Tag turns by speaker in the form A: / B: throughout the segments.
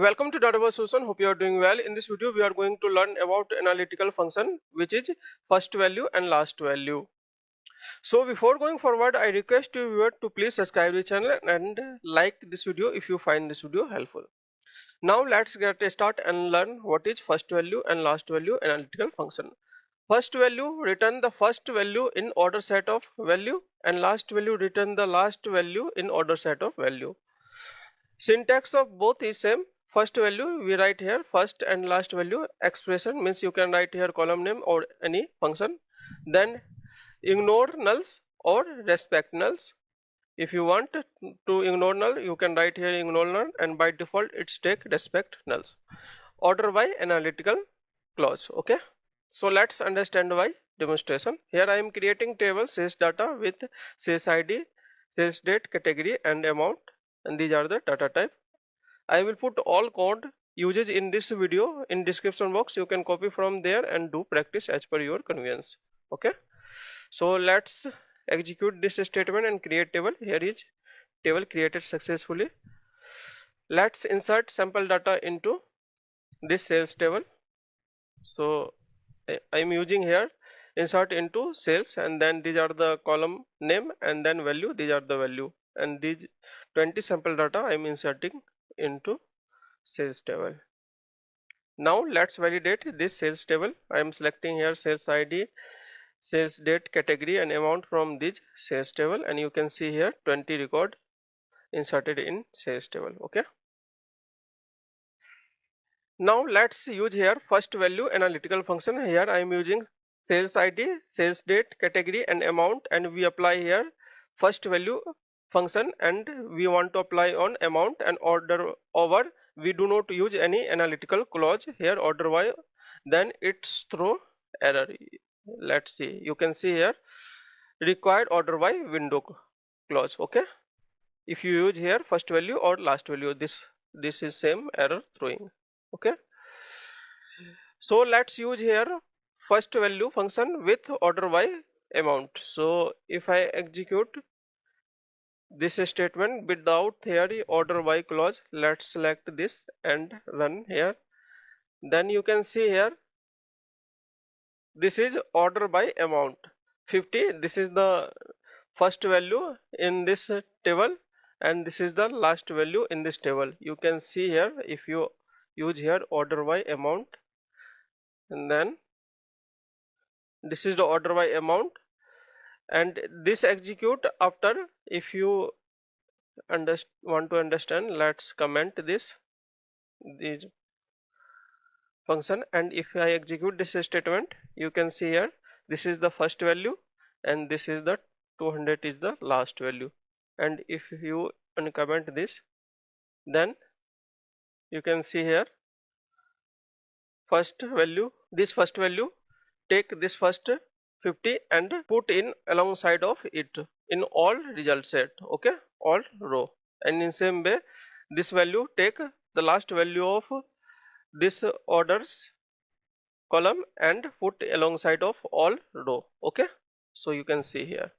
A: Welcome to Database Solution. Hope you are doing well. In this video, we are going to learn about analytical function, which is first value and last value. So before going forward, I request you viewer to please subscribe the channel and like this video if you find this video helpful. Now let's get a start and learn what is first value and last value analytical function. First value return the first value in order set of value, and last value return the last value in order set of value. Syntax of both is same. First value we write here first and last value. Expression means you can write here column name or any function. Then ignore nulls or respect nulls. If you want to ignore null, you can write here ignore null, and by default it's take respect nulls. Order by analytical clause. Okay, so let's understand why demonstration. Here I am creating table sales data with sales id, sales date, category and amount, and these are the data type. I will put all code uses in this video in description box. You can copy from there and do practice as per your convenience. Okay, so let's execute this statement and create table. Here is table created successfully. Let's insert sample data into this sales table. So I am using here insert into sales, and then these are the column name and then value. These are the value, and these 20 sample data I am inserting into sales table. Now let's validate this sales table. I am selecting here sales ID, sales date, category and amount from this sales table, and you can see here 20 record inserted in sales table. Okay, now let's use here first value analytical function. Here I am using sales ID, sales date, category and amount, and we apply here first value function, and we want to apply on amount and order over. We do not use any analytical clause here order by, then it's throw error. Let's see, you can see here required order by window clause. Okay, if you use here first value or last value, this is same error throwing. Okay, so let's use here first value function with order by amount. So if I execute this statement without here order by clause, let's select this and run here. Then you can see here this is order by amount 50. This is the first value in this table, and this is the last value in this table. You can see here if you use here order by amount, and then this is the order by amount, and this execute after. If you want to understand, let's comment this function, and if I execute this statement, you can see here this is the first value and this is the 200 is the last value. And if you uncomment this, then you can see here first value, this first value take this first 50 and put in alongside of it in all result set. Okay, all row, and in same way this value take the last value of this orders column and put alongside of all row. Okay, so you can see here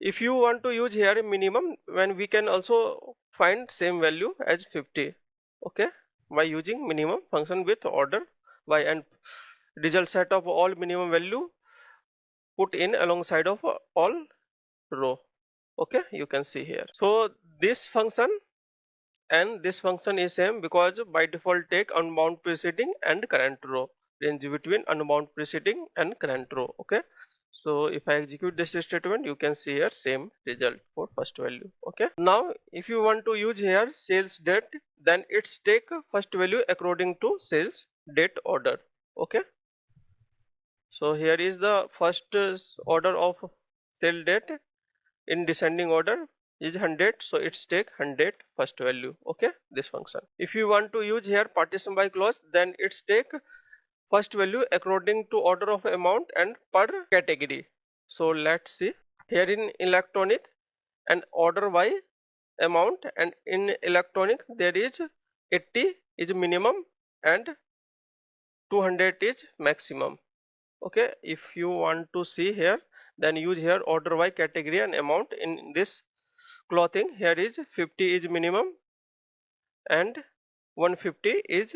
A: if you want to use here minimum, when we can also find same value as 50. Okay, by using minimum function with order by and result set of all minimum value put in alongside of all row. Okay, you can see here. So this function and this function is same because by default take unbound preceding and current row, range between unbound preceding and current row. Okay, so if I execute this statement, you can see here same result for first value. Okay, now if you want to use here sales date, then it's take first value according to sales date order. Okay, so here is the first order of sale date in descending order is 100, so it's take 100 first value. Okay, this function. If you want to use here partition by clause, then it's take first value according to order of amount and per category. So let's see here in electronic and order by amount, and in electronic there is 80 is minimum and 200 is maximum. Okay, if you want to see here, then use here order by category and amount. In this clothing, here is 50 is minimum and 150 is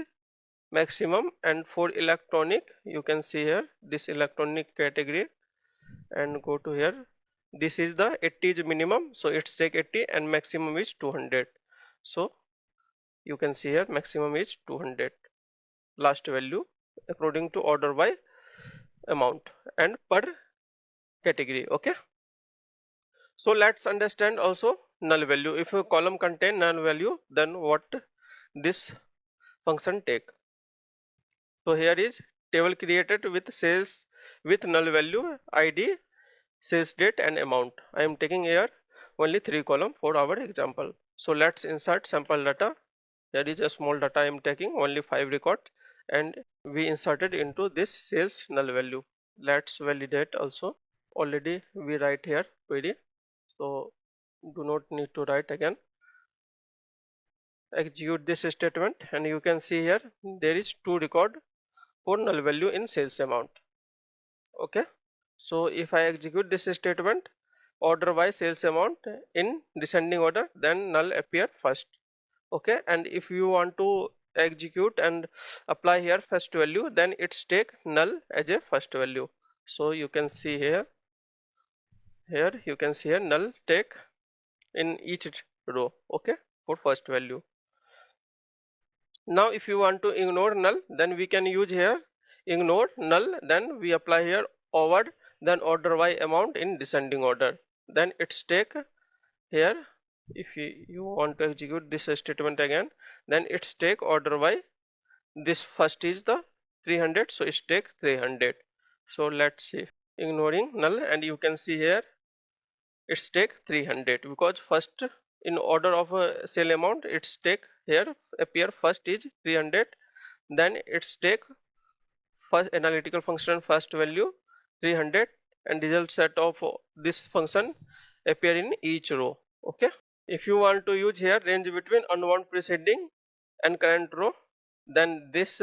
A: maximum. And for electronic, you can see here this electronic category and go to here. This is the 80 is minimum, so it's take 80 and maximum is 200. So you can see here maximum is 200 last value according to order by amount and per category. Okay, so let's understand also null value. If a column contain null value, then what this function take. So here is table created with sales with null value, id, sales date and amount. I am taking here only 3 column for our example. So let's insert sample data. There is a small data I am taking only 5 record and we inserted into this sales null value. Let's validate also. Already we write here query, so do not need to write again. Execute this statement and you can see here there is 2 record for null value in sales amount. Okay, so if I execute this statement order by sales amount in descending order, then null appear first. Okay, and if you want to execute and apply here first value, then it's take null as a first value. So you can see here you can see here null take in each row. Okay, for first value. Now if you want to ignore null, then we can use here ignore null, then we apply here over, then order by amount in descending order, then it's take here. If you want to execute this statement again, then it's take order by this first is the 300, so it's take 300. So let's see ignoring null and you can see here it's take 300 because first in order of a sale amount it's take here appear first is 300, then it's take first analytical function first value 300 and result set of this function appear in each row. Okay, if you want to use here range between unbound preceding and current row, then this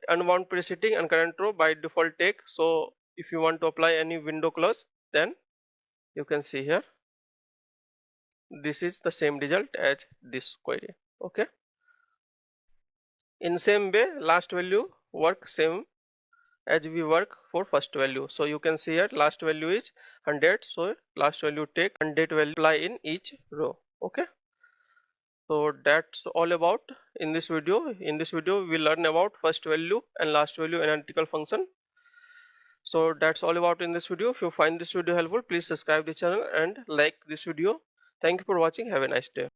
A: unbound preceding and current row by default take. So if you want to apply any window clause, then you can see here this is the same result as this query. Okay, in same way last value work same as we work for first value. So you can see here last value is 100, so last value take 100 value apply in each row. Okay, so that's all about in this video. In this video we learn about first value and last value analytical function. So that's all about in this video. If you find this video helpful, please subscribe the channel and like this video. Thank you for watching. Have a nice day.